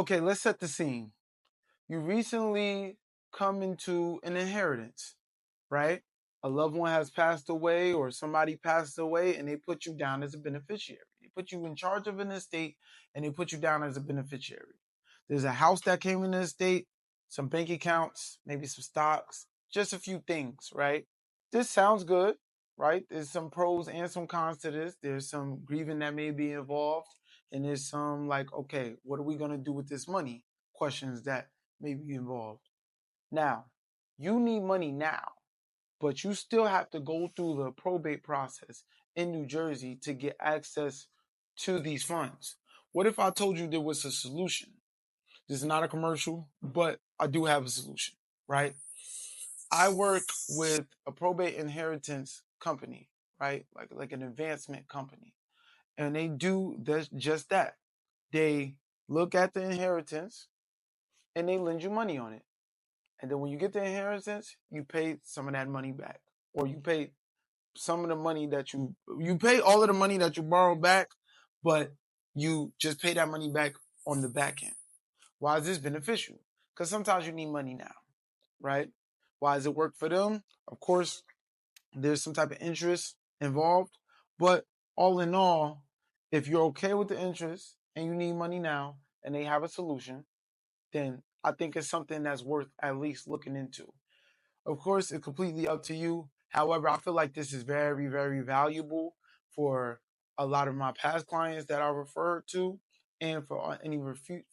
Okay, let's set the scene. You recently come into an inheritance, right? A loved one has passed away or somebody passed away and they put you down as a beneficiary. They put you in charge of an estate and they put you down as a beneficiary. There's a house that came in the estate, some bank accounts, maybe some stocks, just a few things, right? This sounds good, right? There's some pros and some cons to this. There's some grieving that may be involved. And there's some like, okay, what are we going to do with this money? Questions that may be involved. Now, you need money now, but you still have to go through the probate process in New Jersey to get access to these funds. What if I told you there was a solution? This is not a commercial, but I do have a solution, right? I work with a probate inheritance company, right? Like an advancement company. And they do this, just that. They look at the inheritance and they lend you money on it. And then when you get the inheritance, you pay some of that money back. Or you pay some of the money that you pay all of the money that you borrowed back, but you just pay that money back on the back end. Why is this beneficial? Because sometimes you need money now, right? Why does it work for them? Of course, there's some type of interest involved, but all in all, if you're okay with the interest and you need money now and they have a solution, then I think it's something that's worth at least looking into. Of course, it's completely up to you. However, I feel like this is very, very valuable for a lot of my past clients that I referred to and for any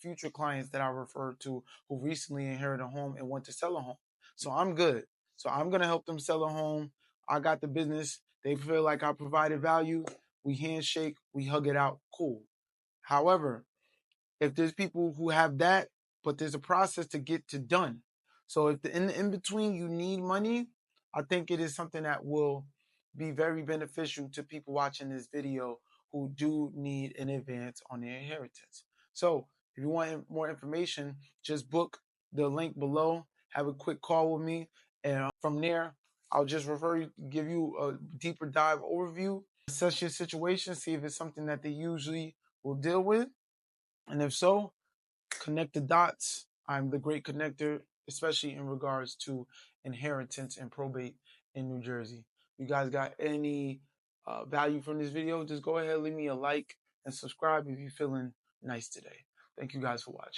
future clients that I referred to who recently inherited a home and want to sell a home. So I'm good. So I'm going to help them sell a home. I got the business. They feel like I provided value. We handshake, we hug it out. Cool. However, if there's people who have that, but there's a process to get to done. So if in the in between you need money, I think it is something that will be very beneficial to people watching this video who do need an advance on their inheritance. So if you want more information, just book the link below, have a quick call with me, and from there, I'll just give you a deeper dive overview, assess your situation, see if it's something that they usually will deal with. And if so, connect the dots. I'm the great connector, especially in regards to inheritance and probate in New Jersey. You guys got any value from this video? Just go ahead, leave me a like and subscribe if you're feeling nice today. Thank you guys for watching.